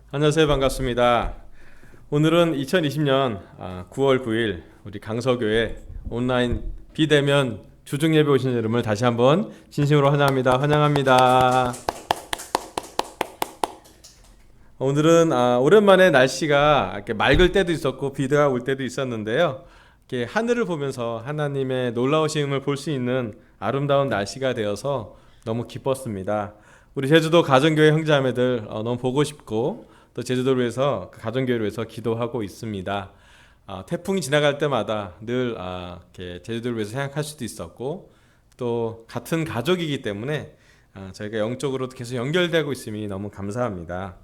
안녕하세요. 반갑습니다. 오늘은 2020년 9월 9일 우리 강서교회 온라인 비대면 주중 예배 오신 여러분을 다시 한번 진심으로 환영합니다. 환영합니다. 오늘은 오랜만에 날씨가 이렇게 맑을 때도 있었고 비가 올 때도 있었는데요. 이렇게 하늘을 보면서 하나님의 놀라우심을 볼 수 있는 아름다운 날씨가 되어서 너무 기뻤습니다. 우리 제주도 가정교회 형제자매들 너무 보고 싶고 또 제주도를 위해서 그 가정교회를 위해서 기도하고 있습니다. 태풍이 지나갈 때마다 늘 이렇게 제주도를 위해서 생각할 수도 있었고 또 같은 가족이기 때문에 저희가 영적으로도 계속 연결되고 있음이 너무 감사합니다.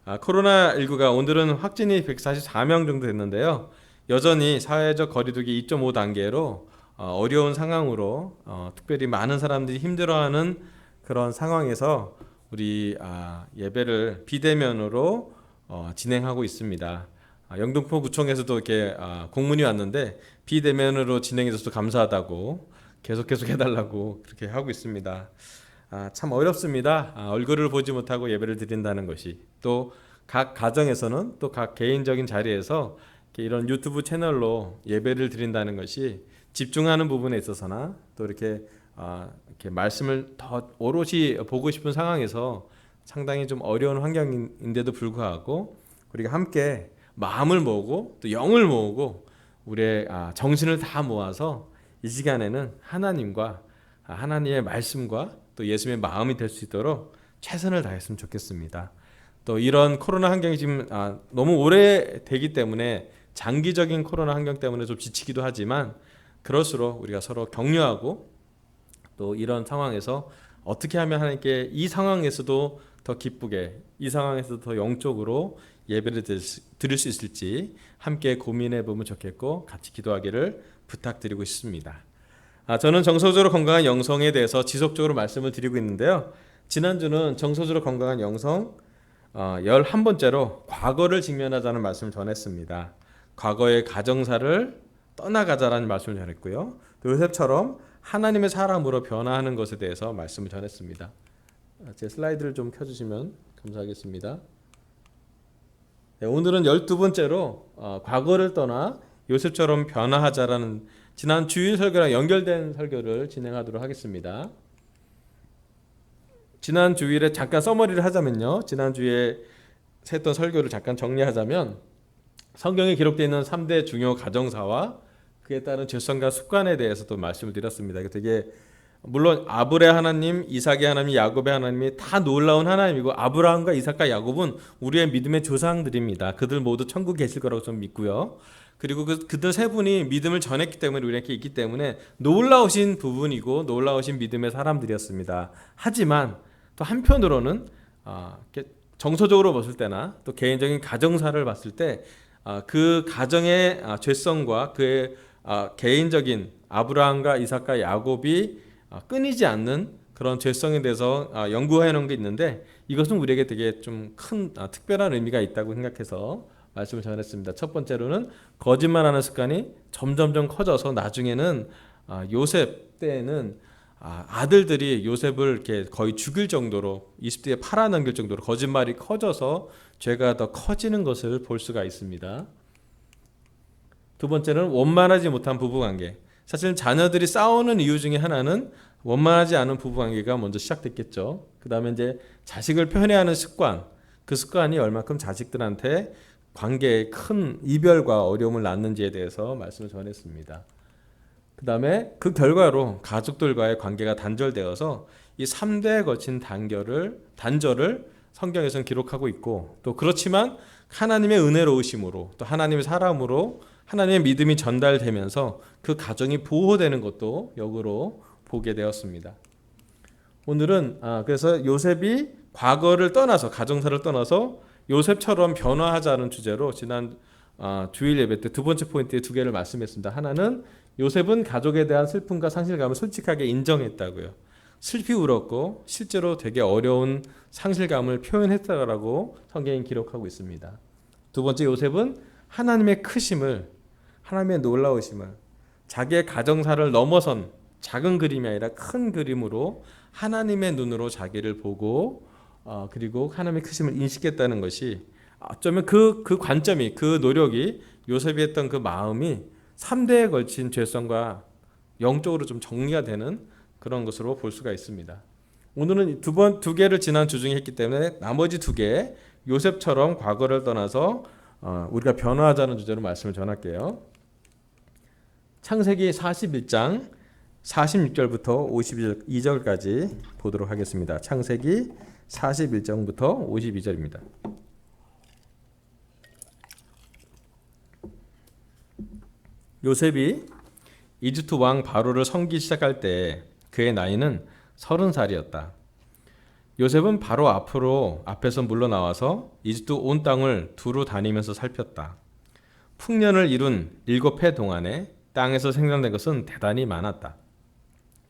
코로나19가 오늘은 확진이 144명 정도 됐는데요. 여전히 사회적 거리두기 2.5단계로 어려운 상황으로 특별히 많은 사람들이 힘들어하는 그런 상황에서 우리 예배를 비대면으로 진행하고 있습니다. 영등포 구청에서도 이렇게 공문이 왔는데 비대면으로 진행해줘서 감사하다고 계속 해달라고 그렇게 하고 있습니다. 참 어렵습니다. 얼굴을 보지 못하고 예배를 드린다는 것이 또 각 가정에서는 또 각 개인적인 자리에서 이런 유튜브 채널로 예배를 드린다는 것이 집중하는 부분에 있어서나 또 이렇게 말씀을 더 오롯이 보고 싶은 상황에서 상당히 좀 어려운 환경인데도 불구하고 우리가 함께 마음을 모으고 또 영을 모으고 우리의 정신을 다 모아서 이 시간에는 하나님과 하나님의 말씀과 또 예수님의 마음이 될 수 있도록 최선을 다했으면 좋겠습니다. 또 이런 코로나 환경이 지금 너무 오래 되기 때문에 장기적인 코로나 환경 때문에 좀 지치기도 하지만 그럴수록 우리가 서로 격려하고 또 이런 상황에서 어떻게 하면 하나님께 이 상황에서도 더 기쁘게 이 상황에서도 더 영적으로 예배를 드릴 수 있을지 함께 고민해 보면 좋겠고 같이 기도하기를 부탁드리고 싶습니다. 저는 정서적으로 건강한 영성에 대해서 지속적으로 말씀을 드리고 있는데요. 지난주는 정서적으로 건강한 영성 11번째로 과거를 직면하자는 말씀을 전했습니다. 과거의 가정사를 떠나가자라는 말씀을 전했고요. 또 요셉처럼 하나님의 사람으로 변화하는 것에 대해서 말씀을 전했습니다. 제 슬라이드를 좀 켜주시면 감사하겠습니다. 네, 오늘은 12번째로 과거를 떠나 요셉처럼 변화하자라는 지난 주일 설교랑 연결된 설교를 진행하도록 하겠습니다. 지난 주일에 잠깐 서머리를 하자면요. 지난 주에 했던 설교를 잠깐 정리하자면 성경에 기록되어 있는 3대 중요 가정사와 그에 따른 죄성과 습관에 대해서도 말씀을 드렸습니다. 되게 물론 아브라함의 하나님, 이삭의 하나님, 야곱의 하나님이 다 놀라운 하나님이고 아브라함과 이삭과 야곱은 우리의 믿음의 조상들입니다. 그들 모두 천국에 계실 거라고 좀 믿고요. 그리고 그들 세 분이 믿음을 전했기 때문에 우리 이렇게 있기 때문에 놀라우신 부분이고 놀라우신 믿음의 사람들이었습니다. 하지만 또 한편으로는 정서적으로 봤을 때나 또 개인적인 가정사를 봤을 때 그 가정의 죄성과 그의 개인적인 아브라함과 이삭과 야곱이 끊이지 않는 그런 죄성에 대해서 연구해 놓은 게 있는데 이것은 우리에게 되게 좀 큰 특별한 의미가 있다고 생각해서 말씀을 전했습니다. 첫 번째로는 거짓말하는 습관이 점점점 커져서 나중에는 요셉 때에는 아들들이 요셉을 이렇게 거의 죽일 정도로 20대에 팔아넘길 정도로 거짓말이 커져서 죄가 더 커지는 것을 볼 수가 있습니다. 두 번째는 원만하지 못한 부부관계. 사실 자녀들이 싸우는 이유 중에 하나는 원만하지 않은 부부관계가 먼저 시작됐겠죠. 그 다음에 이제 자식을 편애하는 습관. 그 습관이 얼마큼 자식들한테 관계에 큰 이별과 어려움을 낳는지에 대해서 말씀을 전했습니다. 그 다음에 그 결과로 가족들과의 관계가 단절되어서 이 3대에 거친 단절을 성경에서는 기록하고 있고 또 그렇지만 하나님의 은혜로우심으로 또 하나님의 사람으로 하나님의 믿음이 전달되면서 그 가정이 보호되는 것도 역으로 보게 되었습니다. 오늘은 그래서 요셉이 과거를 떠나서 가정사를 떠나서 요셉처럼 변화하자는 주제로 지난 주일 예배 때 두 번째 포인트에 두 개를 말씀했습니다. 하나는 요셉은 가족에 대한 슬픔과 상실감을 솔직하게 인정했다고요. 슬피 울었고 실제로 되게 어려운 상실감을 표현했다라고 성경이 기록하고 있습니다. 두 번째 요셉은 하나님의 크심을 하나님의 놀라우심을 자기의 가정사를 넘어선 작은 그림이 아니라 큰 그림으로 하나님의 눈으로 자기를 보고 그리고 하나님의 크심을 인식했다는 것이 어쩌면 그 관점이, 그 노력이, 요셉이 했던 그 마음이 3대에 걸친 죄성과 영적으로 좀 정리가 되는 그런 것으로 볼 수가 있습니다. 오늘은 두 개를 지난 주중에 했기 때문에 나머지 2개, 요셉처럼 과거를 떠나서 우리가 변화하자는 주제로 말씀을 전할게요. 창세기 41장 46절부터 52절까지 보도록 하겠습니다. 창세기 41장부터 52절입니다. 요셉이 이집트 왕 바로를 섬기기 시작할 때 그의 나이는 30살이었다. 요셉은 바로 앞에서 물러나와서 이집트 온 땅을 두루 다니면서 살폈다. 풍년을 이룬 7해 동안에 땅에서 생산된 것은 대단히 많았다.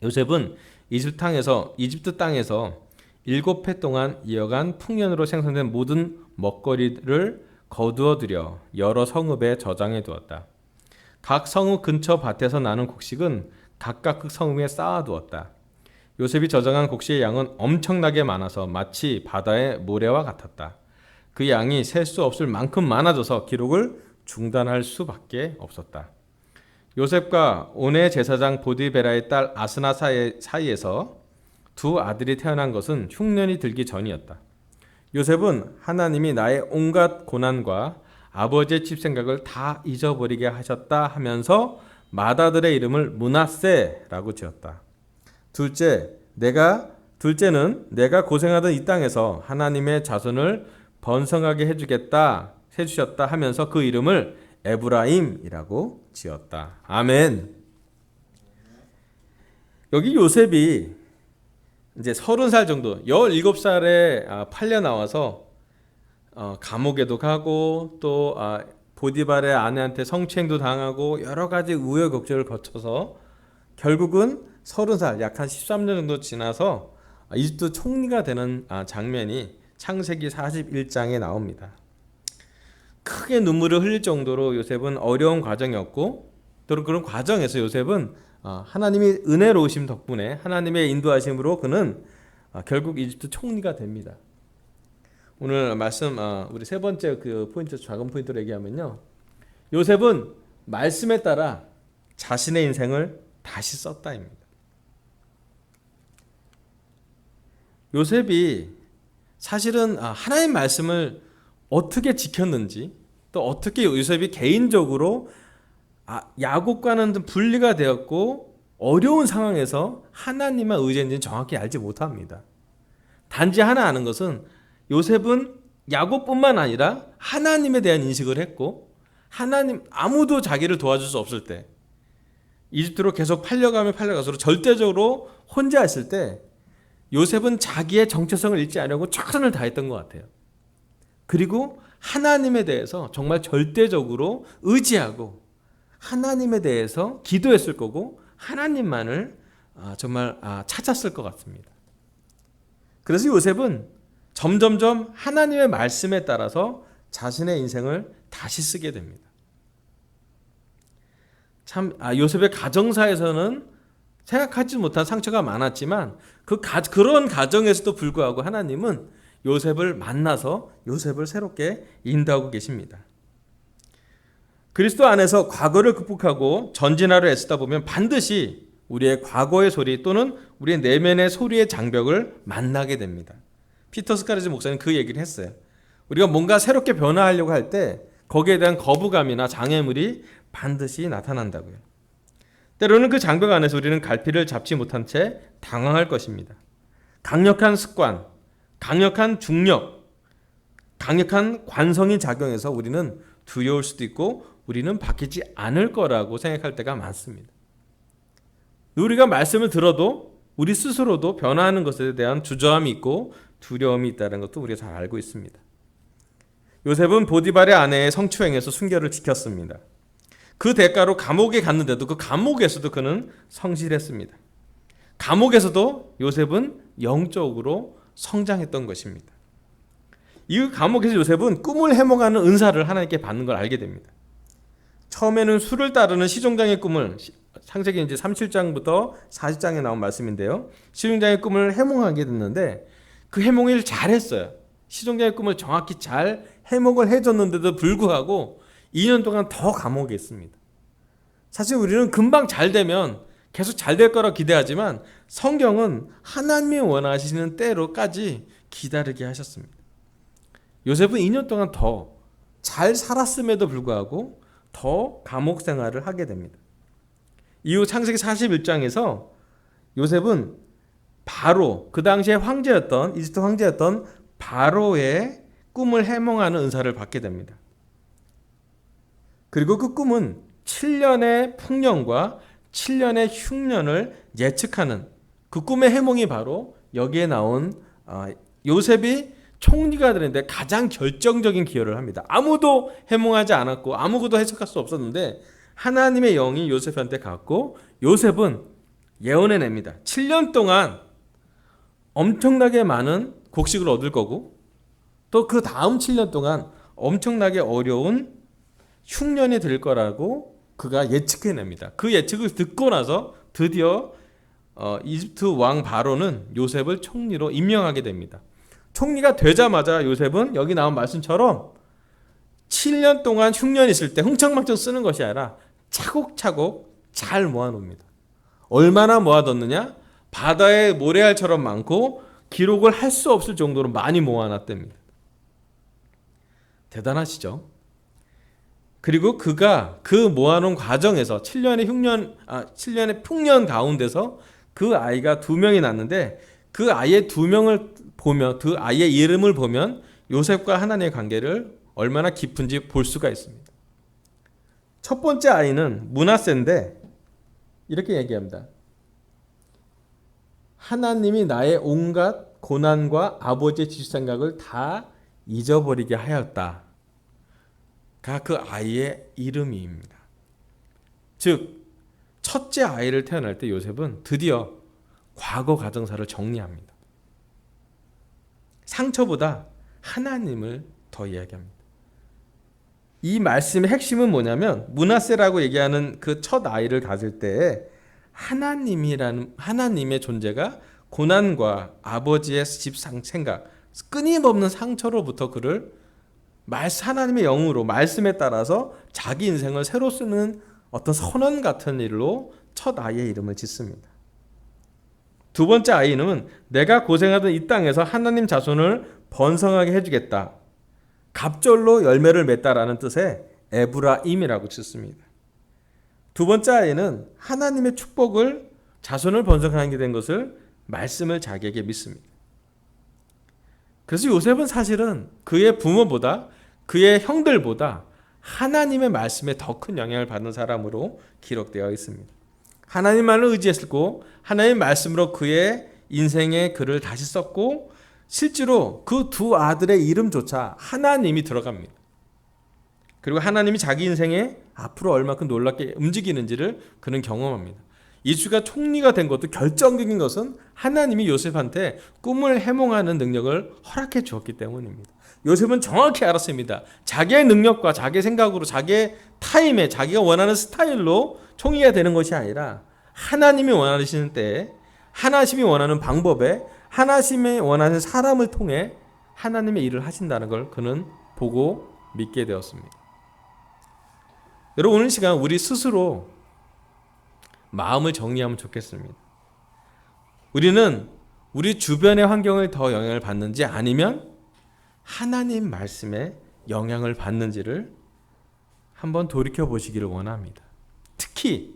요셉은 이집트 땅에서 7해 동안 이어간 풍년으로 생산된 모든 먹거리를 거두어 들여 여러 성읍에 저장해 두었다. 각 성읍 근처 밭에서 나는 곡식은 각각 그 성읍에 쌓아두었다. 요셉이 저장한 곡식의 양은 엄청나게 많아서 마치 바다의 모래와 같았다. 그 양이 셀 수 없을 만큼 많아져서 기록을 중단할 수밖에 없었다. 요셉과 온의 제사장 보디베라의 딸 아스나 사이에서 2 아들이 태어난 것은 흉년이 들기 전이었다. 요셉은 하나님이 나의 온갖 고난과 아버지의 집 생각을 다 잊어버리게 하셨다 하면서 맏아들의 이름을 므낫세라고 지었다. 둘째는 내가 고생하던 이 땅에서 하나님의 자손을 번성하게 해주셨다 하면서 그 이름을 에브라임이라고 지었다. 아멘. 여기 요셉이 이제 30살 정도, 17살에 팔려 나와서 감옥에도 가고 또 보디발의 아내한테 성추행도 당하고 여러 가지 우여곡절을 거쳐서 결국은 30살, 약 한 13년 정도 지나서 이집트 총리가 되는 장면이 창세기 41장에 나옵니다. 크게 눈물을 흘릴 정도로 요셉은 어려운 과정이었고, 또 그런 과정에서 요셉은 하나님의 은혜로우심 덕분에 하나님의 인도하심으로 그는 결국 이집트 총리가 됩니다. 오늘 말씀 우리 세 번째 그 포인트, 작은 포인트로 얘기하면요, 요셉은 말씀에 따라 자신의 인생을 다시 썼다입니다. 요셉이 사실은 하나님 말씀을 어떻게 지켰는지, 또 어떻게 요셉이 개인적으로 야곱과는 좀 분리가 되었고 어려운 상황에서 하나님만 의지했는지 정확히 알지 못합니다. 단지 하나 아는 것은 요셉은 야곱뿐만 아니라 하나님에 대한 인식을 했고, 하나님 아무도 자기를 도와줄 수 없을 때, 이집트로 계속 팔려가서 절대적으로 혼자 있을 때 요셉은 자기의 정체성을 잃지 않으려고 최선을 다했던 것 같아요. 그리고 하나님에 대해서 정말 절대적으로 의지하고 하나님에 대해서 기도했을 거고 하나님만을 정말 찾았을 것 같습니다. 그래서 요셉은 점점점 하나님의 말씀에 따라서 자신의 인생을 다시 쓰게 됩니다. 참 요셉의 가정사에서는 생각하지 못한 상처가 많았지만 그런 가정에서도 불구하고 하나님은 요셉을 만나서 요셉을 새롭게 인도하고 계십니다. 그리스도 안에서 과거를 극복하고 전진하려 애쓰다 보면 반드시 우리의 과거의 소리 또는 우리의 내면의 소리의 장벽을 만나게 됩니다. 피터 스카르지 목사님 그 얘기를 했어요. 우리가 뭔가 새롭게 변화하려고 할 때 거기에 대한 거부감이나 장애물이 반드시 나타난다고요. 때로는 그 장벽 안에서 우리는 갈피를 잡지 못한 채 당황할 것입니다. 강력한 습관, 강력한 중력, 강력한 관성이 작용해서 우리는 두려울 수도 있고 우리는 바뀌지 않을 거라고 생각할 때가 많습니다. 우리가 말씀을 들어도 우리 스스로도 변화하는 것에 대한 주저함이 있고 두려움이 있다는 것도 우리가 잘 알고 있습니다. 요셉은 보디발의 아내의 성추행에서 순결을 지켰습니다. 그 대가로 감옥에 갔는데도 그 감옥에서도 그는 성실했습니다. 감옥에서도 요셉은 영적으로 성장했던 것입니다. 이 감옥에서 요셉은 꿈을 해몽하는 은사를 하나님께 받는 걸 알게 됩니다. 처음에는 수를 따르는 시종장의 꿈을, 창세기 이제 37장부터 40장에 나온 말씀인데요, 시종장의 꿈을 해몽하게 됐는데 그 해몽을 잘했어요. 시종장의 꿈을 정확히 잘 해먹을 해줬는데도 불구하고 2년 동안 더 감옥에 있습니다. 사실 우리는 금방 잘 되면 계속 잘 될 거라 기대하지만 성경은 하나님이 원하시는 때로까지 기다리게 하셨습니다. 요셉은 2년 동안 더 잘 살았음에도 불구하고 더 감옥 생활을 하게 됩니다. 이후 창세기 41장에서 요셉은 바로 그 당시에 황제였던 이집트 황제였던 바로의 꿈을 해몽하는 은사를 받게 됩니다. 그리고 그 꿈은 7년의 풍년과 7년의 흉년을 예측하는 그 꿈의 해몽이 바로 여기에 나온 요셉이 총리가 되는데 가장 결정적인 기여를 합니다. 아무도 해몽하지 않았고 아무것도 해석할 수 없었는데 하나님의 영이 요셉한테 갔고 요셉은 예언해냅니다. 7년 동안 엄청나게 많은 곡식을 얻을 거고 또 그 다음 7년 동안 엄청나게 어려운 흉년이 될 거라고 그가 예측해냅니다. 그 예측을 듣고 나서 드디어 이집트 왕 바로는 요셉을 총리로 임명하게 됩니다. 총리가 되자마자 요셉은 여기 나온 말씀처럼 7년 동안 흉년이 있을 때 흥청망청 쓰는 것이 아니라 차곡차곡 잘 모아놓습니다. 얼마나 모아뒀느냐? 바다의 모래알처럼 많고 기록을 할 수 없을 정도로 많이 모아놨답니다. 대단하시죠? 그리고 그가 그 모아놓은 과정에서 7년의 풍년 가운데서 그 아이가 2명이 났는데 그 아이의 2명을 보면 그 아이의 이름을 보면 요셉과 하나님의 관계를 얼마나 깊은지 볼 수가 있습니다. 첫 번째 아이는 므낫세인데 이렇게 얘기합니다. 하나님이 나의 온갖 고난과 아버지의 지식생각을 다 잊어버리게 하였다. 가 그 아이의 이름입니다. 즉 첫째 아이를 태어날 때 요셉은 드디어 과거 가정사를 정리합니다. 상처보다 하나님을 더 이야기합니다. 이 말씀의 핵심은 뭐냐면 므낫세라고 얘기하는 그 첫 아이를 가질 때에 하나님의 존재가 고난과 아버지의 집 생각, 끊임없는 상처로부터 그를 하나님의 영으로 말씀에 따라서 자기 인생을 새로 쓰는 어떤 선언 같은 일로 첫 아이의 이름을 짓습니다. 두 번째 아이는 내가 고생하던 이 땅에서 하나님 자손을 번성하게 해주겠다. 갑절로 열매를 맺다라는 뜻의 에브라임이라고 짓습니다. 두 번째 아이는 하나님의 축복을 자손을 번성하게 된 것을 말씀을 자기에게 믿습니다. 그래서 요셉은 사실은 그의 부모보다 그의 형들보다 하나님의 말씀에 더 큰 영향을 받는 사람으로 기록되어 있습니다. 하나님만을 의지했고 하나님의 말씀으로 그의 인생의 글을 다시 썼고 실제로 그 두 아들의 이름조차 하나님이 들어갑니다. 그리고 하나님이 자기 인생에 앞으로 얼마큼 놀랍게 움직이는지를 그는 경험합니다. 이수가 총리가 된 것도 결정적인 것은 하나님이 요셉한테 꿈을 해몽하는 능력을 허락해 주었기 때문입니다. 요셉은 정확히 알았습니다. 자기의 능력과 자기의 생각으로 자기의 타임에 자기가 원하는 스타일로 총리가 되는 것이 아니라 하나님이 원하시는 때에 하나님이 원하는 방법에 하나님이 원하는 사람을 통해 하나님의 일을 하신다는 걸 그는 보고 믿게 되었습니다. 여러분 오늘 시간 우리 스스로 마음을 정리하면 좋겠습니다. 우리는 우리 주변의 환경을 더 영향을 받는지 아니면 하나님 말씀에 영향을 받는지를 한번 돌이켜 보시기를 원합니다. 특히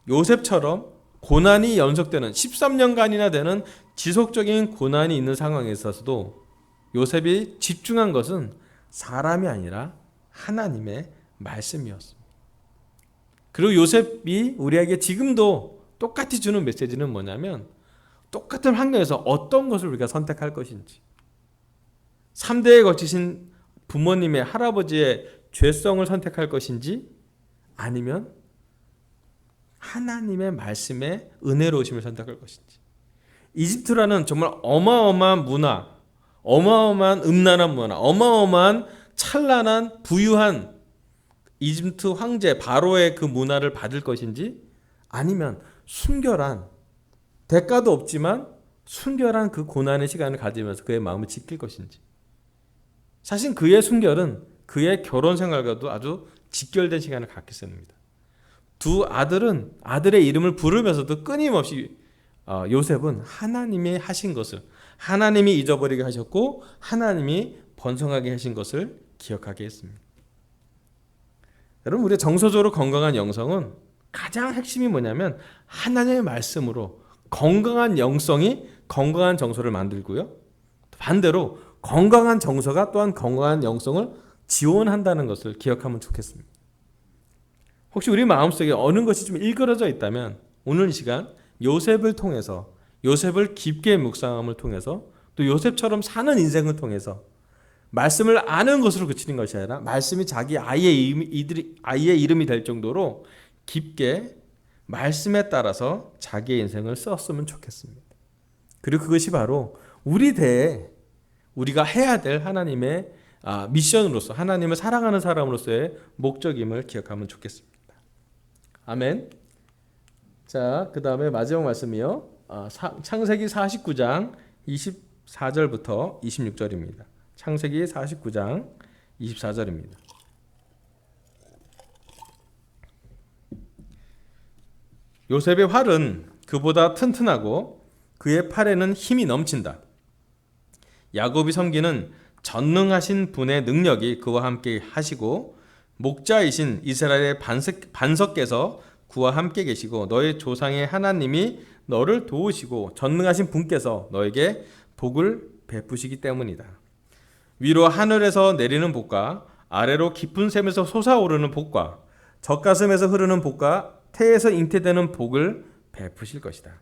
요셉처럼 고난이 연속되는 13년간이나 되는 지속적인 고난이 있는 상황에 있어서도 요셉이 집중한 것은 사람이 아니라 하나님의 말씀이었습니다. 그리고 요셉이 우리에게 지금도 똑같이 주는 메시지는 뭐냐면 똑같은 환경에서 어떤 것을 우리가 선택할 것인지 3대에 거치신 부모님의 할아버지의 죄성을 선택할 것인지 아니면 하나님의 말씀의 은혜로우심을 선택할 것인지 이집트라는 정말 어마어마한 문화, 어마어마한 음란한 문화, 어마어마한 찬란한 부유한 이집트 황제 바로의 그 문화를 받을 것인지 아니면 순결한 대가도 없지만 순결한 그 고난의 시간을 가지면서 그의 마음을 지킬 것인지 사실 그의 순결은 그의 결혼 생활과도 아주 직결된 시간을 갖겠습니다. 두 아들은 아들의 이름을 부르면서도 끊임없이 요셉은 하나님이 하신 것을, 하나님이 잊어버리게 하셨고 하나님이 번성하게 하신 것을 기억하게 했습니다. 여러분, 우리의 정서적으로 건강한 영성은 가장 핵심이 뭐냐면 하나님의 말씀으로 건강한 영성이 건강한 정서를 만들고요, 반대로 건강한 정서가 또한 건강한 영성을 지원한다는 것을 기억하면 좋겠습니다. 혹시 우리 마음속에 어느 것이 좀 일그러져 있다면 오늘 이 시간 요셉을 통해서, 요셉을 깊게 묵상함을 통해서, 또 요셉처럼 사는 인생을 통해서 말씀을 아는 것으로 그치는 것이 아니라 말씀이 자기 아이의 이름이 될 정도로 깊게 말씀에 따라서 자기의 인생을 썼으면 좋겠습니다. 그리고 그것이 바로 우리 대에 우리가 해야 될 하나님의 미션으로서, 하나님을 사랑하는 사람으로서의 목적임을 기억하면 좋겠습니다. 아멘. 자, 그 다음에 마지막 말씀이요. 창세기 49장 24절부터 26절입니다. 창세기 49장 24절입니다. 요셉의 활은 그보다 튼튼하고 그의 팔에는 힘이 넘친다. 야곱이 섬기는 전능하신 분의 능력이 그와 함께 하시고 목자이신 이스라엘의 반석께서 그와 함께 계시고 너의 조상의 하나님이 너를 도우시고 전능하신 분께서 너에게 복을 베푸시기 때문이다. 위로 하늘에서 내리는 복과 아래로 깊은 샘에서 솟아오르는 복과 젖가슴에서 흐르는 복과 태에서 잉태되는 복을 베푸실 것이다.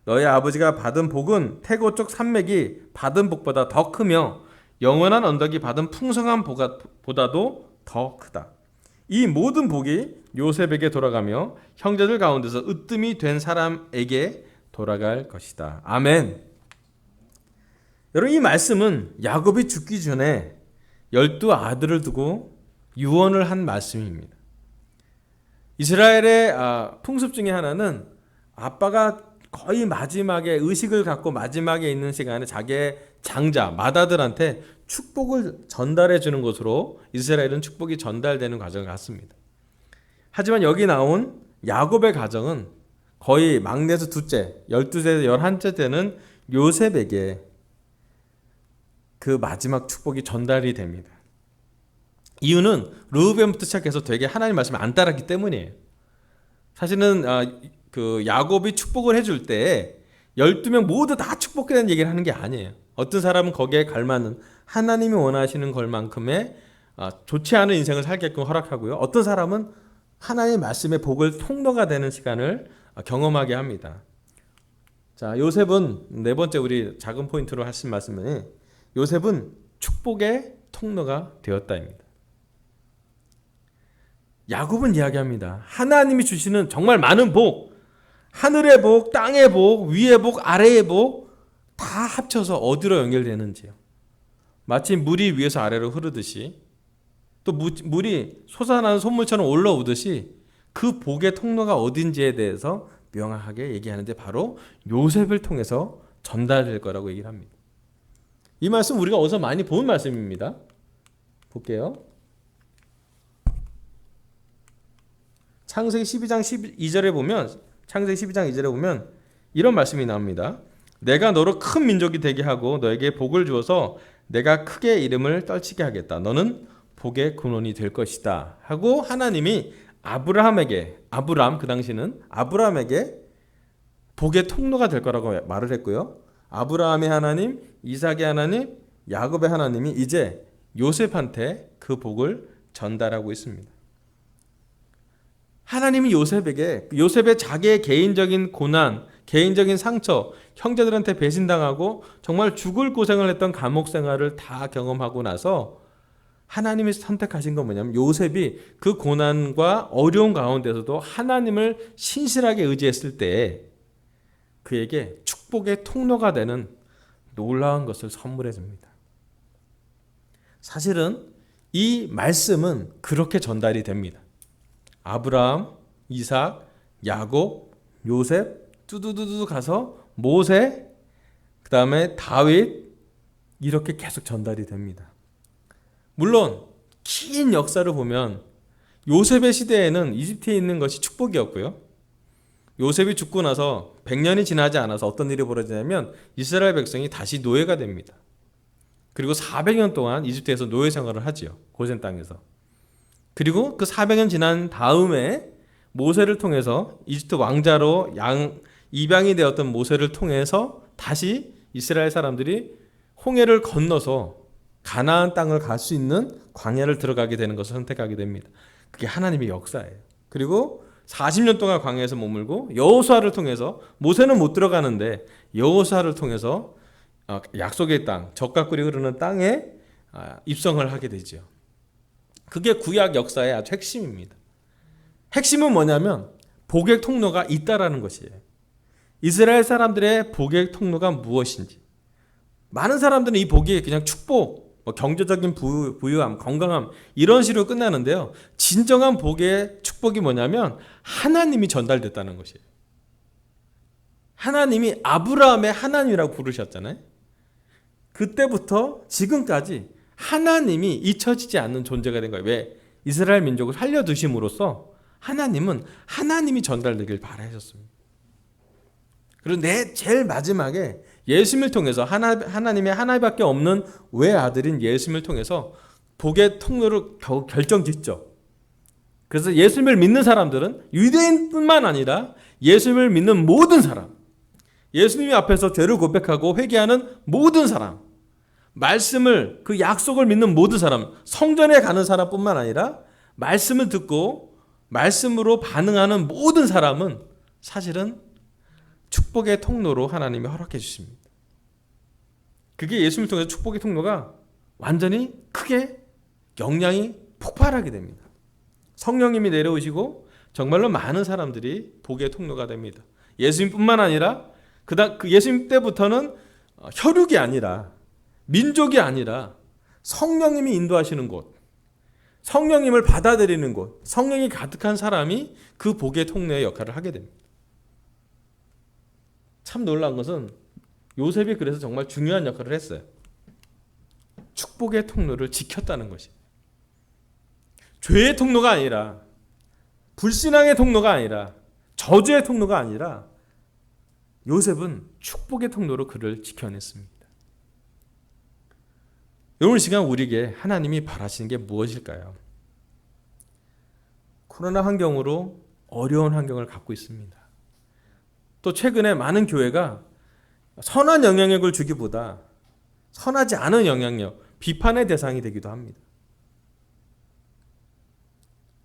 너의 아버지가 받은 복은 태고 쪽 산맥이 받은 복보다 더 크며 영원한 언덕이 받은 풍성한 복보다도 더 크다. 이 모든 복이 요셉에게 돌아가며 형제들 가운데서 으뜸이 된 사람에게 돌아갈 것이다. 아멘. 여러분, 이 말씀은 야곱이 죽기 전에 12 아들을 두고 유언을 한 말씀입니다. 이스라엘의 풍습 중에 하나는 아빠가 거의 마지막에 의식을 갖고 마지막에 있는 시간에 자기의 장자, 맏아들한테 축복을 전달해 주는 것으로 이스라엘은 축복이 전달되는 과정을 갖습니다. 하지만 여기 나온 야곱의 가정은 거의 막내에서 둘째, 12세에서 11째 되는 요셉에게 그 마지막 축복이 전달이 됩니다. 이유는 르우벤부터 시작해서 되게 하나님 말씀을 안 따랐기 때문이에요. 사실은 그 야곱이 축복을 해줄 때 12명 모두 다 축복에 대한 얘기를 하는 게 아니에요. 어떤 사람은 거기에 갈맞는 하나님이 원하시는 걸만큼의 좋지 않은 인생을 살게끔 허락하고요. 어떤 사람은 하나님의 말씀의 복을 통로가 되는 시간을 경험하게 합니다. 자, 요셉은 네 번째 우리 작은 포인트로 하신 말씀은 요셉은 축복의 통로가 되었다입니다. 야곱은 이야기합니다. 하나님이 주시는 정말 많은 복, 하늘의 복, 땅의 복, 위의 복, 아래의 복 다 합쳐서 어디로 연결되는지요. 마치 물이 위에서 아래로 흐르듯이 또 물이 솟아나는 솟물처럼 올라오듯이 그 복의 통로가 어딘지에 대해서 명확하게 얘기하는데 바로 요셉을 통해서 전달될 거라고 얘기를 합니다. 이 말씀 우리가 어디서 많이 본 말씀입니다. 볼게요. 창세기 12장 12절에 보면, 창세기 12장 2절에 보면 이런 말씀이 나옵니다. 내가 너로 큰 민족이 되게 하고 너에게 복을 주어서 내가 크게 이름을 떨치게 하겠다. 너는 복의 근원이 될 것이다. 하고 하나님이 아브라함 그 당시는 아브라함에게 복의 통로가 될 거라고 말을 했고요. 아브라함의 하나님, 이삭의 하나님, 야곱의 하나님이 이제 요셉한테 그 복을 전달하고 있습니다. 하나님이 요셉의 자기의 개인적인 고난, 개인적인 상처, 형제들한테 배신당하고 정말 죽을 고생을 했던 감옥 생활을 다 경험하고 나서 하나님이 선택하신 건 뭐냐면 요셉이 그 고난과 어려운 가운데서도 하나님을 신실하게 의지했을 때 그에게 축복의 통로가 되는 놀라운 것을 선물해 줍니다. 사실은 이 말씀은 그렇게 전달이 됩니다. 아브라함, 이삭, 야곱, 요셉 뚜두두두 가서 모세, 그 다음에 다윗 이렇게 계속 전달이 됩니다. 물론 긴 역사를 보면 요셉의 시대에는 이집트에 있는 것이 축복이었고요. 요셉이 죽고 나서 100년이 지나지 않아서 어떤 일이 벌어지냐면 이스라엘 백성이 다시 노예가 됩니다. 그리고 400년 동안 이집트에서 노예 생활을 하지요. 고센 땅에서. 그리고 그 400년 지난 다음에 모세를 통해서 이집트 왕자로 입양이 되었던 모세를 통해서 다시 이스라엘 사람들이 홍해를 건너서 가나안 땅을 갈 수 있는 광야를 들어가게 되는 것을 선택하게 됩니다. 그게 하나님의 역사예요. 그리고 40년 동안 광야에서 머물고 여호수아를 통해서 모세는 못 들어가는데 여호수아를 통해서 약속의 땅, 젖과 꿀이 흐르는 땅에 입성을 하게 되죠. 그게 구약 역사의 아주 핵심입니다. 핵심은 뭐냐면 복의 통로가 있다라는 것이에요. 이스라엘 사람들의 복의 통로가 무엇인지. 많은 사람들은 이 복이 그냥 축복, 경제적인 부유함, 건강함 이런 식으로 끝나는데요. 진정한 복의 축복이 뭐냐면 하나님이 전달됐다는 것이에요. 하나님이 아브라함의 하나님이라고 부르셨잖아요. 그때부터 지금까지 하나님이 잊혀지지 않는 존재가 된 거예요. 왜? 이스라엘 민족을 살려두심으로써 하나님은 하나님이 전달되길 바라셨습니다. 그리고 제일 마지막에 예수님을 통해서 하나님의 하나밖에 없는 외아들인 예수님을 통해서 복의 통로를 겨우 결정짓죠. 그래서 예수님을 믿는 사람들은 유대인뿐만 아니라 예수님을 믿는 모든 사람, 예수님이 앞에서 죄를 고백하고 회개하는 모든 사람, 말씀을 그 약속을 믿는 모든 사람, 성전에 가는 사람뿐만 아니라 말씀을 듣고 말씀으로 반응하는 모든 사람은 사실은 축복의 통로로 하나님이 허락해 주십니다. 그게 예수님을 통해서 축복의 통로가 완전히 크게 영향이 폭발하게 됩니다. 성령님이 내려오시고 정말로 많은 사람들이 복의 통로가 됩니다. 예수님뿐만 아니라 그 예수님 때부터는 혈육이 아니라 민족이 아니라 성령님이 인도하시는 곳, 성령님을 받아들이는 곳, 성령이 가득한 사람이 그 복의 통로의 역할을 하게 됩니다. 참 놀라운 것은 요셉이 그래서 정말 중요한 역할을 했어요. 축복의 통로를 지켰다는 것이. 죄의 통로가 아니라, 불신앙의 통로가 아니라, 저주의 통로가 아니라 요셉은 축복의 통로로 그를 지켜냈습니다. 오늘 시간 우리에게 하나님이 바라시는 게 무엇일까요? 코로나 환경으로 어려운 환경을 갖고 있습니다. 또 최근에 많은 교회가 선한 영향력을 주기보다 선하지 않은 영향력, 비판의 대상이 되기도 합니다.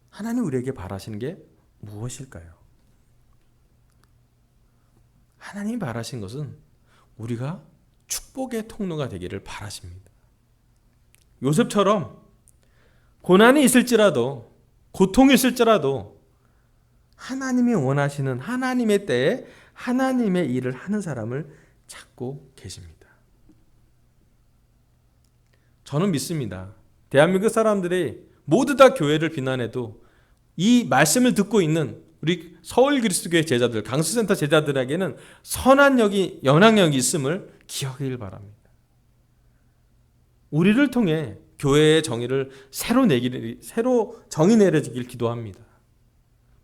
하나님 우리에게 바라시는 게 무엇일까요? 하나님이 바라신 것은 우리가 축복의 통로가 되기를 바라십니다. 요셉처럼 고난이 있을지라도, 고통이 있을지라도 하나님이 원하시는 하나님의 때에 하나님의 일을 하는 사람을 찾고 계십니다. 저는 믿습니다. 대한민국 사람들이 모두 다 교회를 비난해도 이 말씀을 듣고 있는 우리 서울 그리스도교회 제자들, 강수센터 제자들에게는 선한 영향력이 있음을 기억하길 바랍니다. 우리를 통해 교회의 정의를 새로 정의 내려지길 기도합니다.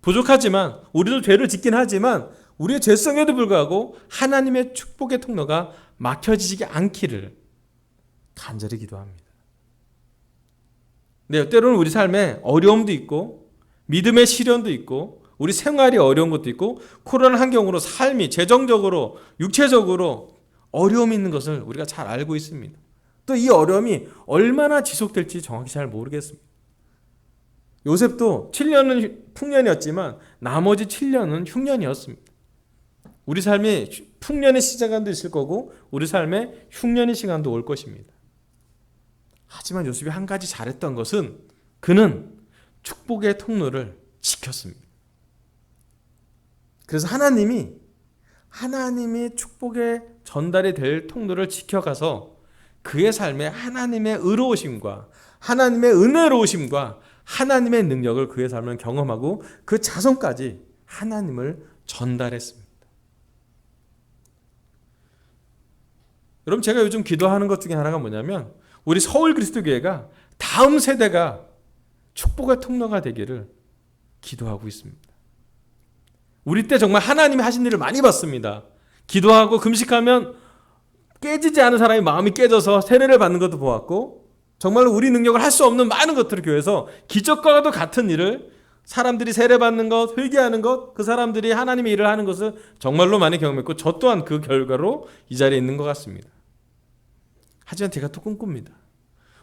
부족하지만 우리도 죄를 짓긴 하지만 우리의 죄성에도 불구하고 하나님의 축복의 통로가 막혀지지 않기를 간절히 기도합니다. 네, 때로는 우리 삶에 어려움도 있고 믿음의 시련도 있고 우리 생활이 어려운 것도 있고 코로나 환경으로 삶이 재정적으로 육체적으로 어려움이 있는 것을 우리가 잘 알고 있습니다. 또 이 어려움이 얼마나 지속될지 정확히 잘 모르겠습니다. 요셉도 7년은 풍년이었지만 나머지 7년은 흉년이었습니다. 우리 삶이 풍년의 시간도 있을 거고 우리 삶에 흉년의 시간도 올 것입니다. 하지만 요셉이 한 가지 잘했던 것은 그는 축복의 통로를 지켰습니다. 그래서 하나님이 축복의 전달이 될 통로를 지켜가서 그의 삶에 하나님의 의로우심과 하나님의 은혜로우심과 하나님의 능력을 그의 삶을 경험하고 그 자손까지 하나님을 전달했습니다. 여러분 제가 요즘 기도하는 것 중에 하나가 뭐냐면 우리 서울 그리스도교회가 다 다음 세대가 축복의 통로가 되기를 기도하고 있습니다. 우리 때 정말 하나님이 하신 일을 많이 봤습니다. 기도하고 금식하면 깨지지 않은 사람이 마음이 깨져서 세례를 받는 것도 보았고, 정말로 우리 능력을 할 수 없는 많은 것들을 교회에서 기적과도 같은 일을, 사람들이 세례받는 것, 회개하는 것, 그 사람들이 하나님의 일을 하는 것을 정말로 많이 경험했고, 저 또한 그 결과로 이 자리에 있는 것 같습니다. 하지만 제가 또 꿈꿉니다.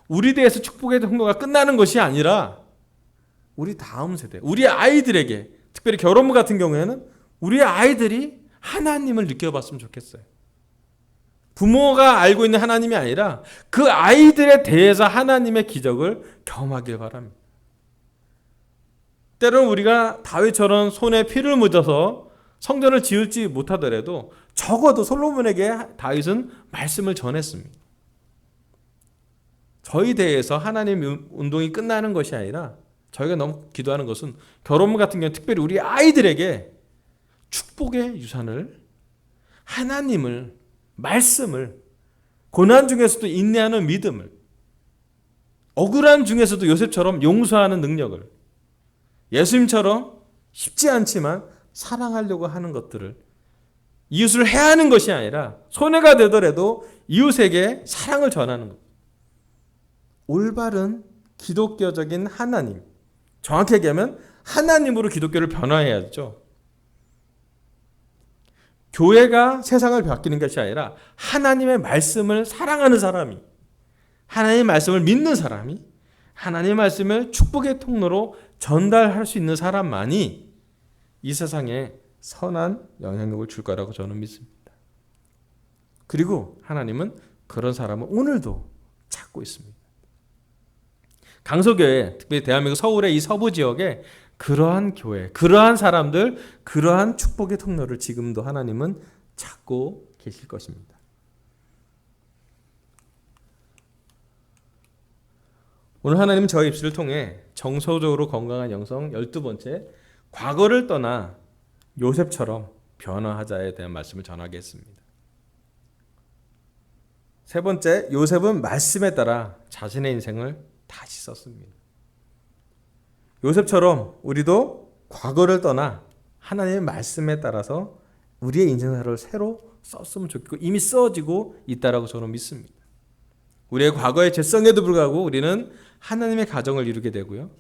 우리 대에서 축복의 통로가 끝나는 것이 아니라 우리 다음 세대, 우리 아이들에게, 특별히 결혼부 같은 경우에는 우리 아이들이 하나님을 느껴봤으면 좋겠어요. 부모가 알고 있는 하나님이 아니라 그 아이들에 대해서 하나님의 기적을 경험하길 바랍니다. 때로는 우리가 다윗처럼 손에 피를 묻어서 성전을 지을지 못하더라도 적어도 솔로몬에게 다윗은 말씀을 전했습니다. 저희 대해서 하나님의 운동이 끝나는 것이 아니라 저희가 너무 기도하는 것은 결혼문 같은 경우는 특별히 우리 아이들에게 축복의 유산을, 하나님을, 말씀을, 고난 중에서도 인내하는 믿음을, 억울함 중에서도 요셉처럼 용서하는 능력을, 예수님처럼 쉽지 않지만 사랑하려고 하는 것들을, 이웃을 해하는 것이 아니라 손해가 되더라도 이웃에게 사랑을 전하는 것, 올바른 기독교적인 하나님, 정확히 얘기하면 하나님으로 기독교를 변화해야죠. 교회가 세상을 바뀌는 것이 아니라 하나님의 말씀을 사랑하는 사람이, 하나님의 말씀을 믿는 사람이, 하나님의 말씀을 축복의 통로로 전달할 수 있는 사람만이 이 세상에 선한 영향력을 줄 거라고 저는 믿습니다. 그리고 하나님은 그런 사람을 오늘도 찾고 있습니다. 강서교회, 특별히 대한민국 서울의 이 서부 지역에 그러한 교회, 그러한 사람들, 그러한 축복의 통로를 지금도 하나님은 찾고 계실 것입니다. 오늘 하나님은 저의 입술을 통해 정서적으로 건강한 영성 12번째, 과거를 떠나 요셉처럼 변화하자에 대한 말씀을 전하겠습니다. 세 번째, 요셉은 말씀에 따라 자신의 인생을 다시 썼습니다. 요셉처럼 우리도 과거를 떠나 하나님의 말씀에 따라서 우리의 인생사를 새로 썼으면 좋겠고 이미 써지고 있다라고 저는 믿습니다. 우리의 과거의 죄성에도 불구하고 우리는 하나님의 가정을 이루게 되고요.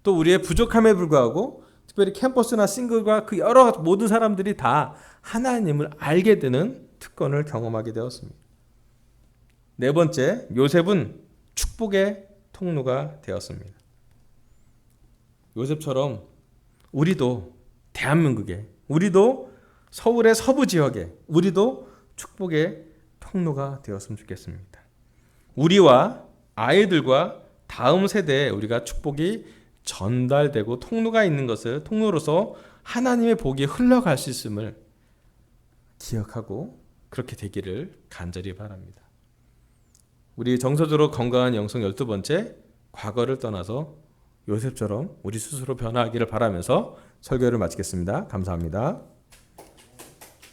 또 우리의 부족함에 불구하고 특별히 캠퍼스나 싱글과 그 여러 모든 사람들이 다 하나님을 알게 되는 특권을 경험하게 되었습니다. 네 번째, 요셉은 축복의 통로가 되었습니다. 요셉처럼 우리도 대한민국에, 우리도 서울의 서부 지역에, 우리도 축복의 통로가 되었으면 좋겠습니다. 우리와 아이들과 다음 세대에 우리가 축복이 전달되고 통로가 있는 것을, 통로로서 하나님의 복이 흘러갈 수 있음을 기억하고 그렇게 되기를 간절히 바랍니다. 우리 정서적으로 건강한 영성 12번째, 과거를 떠나서 요셉처럼 우리 스스로 변화하기를 바라면서 설교를 마치겠습니다. 감사합니다.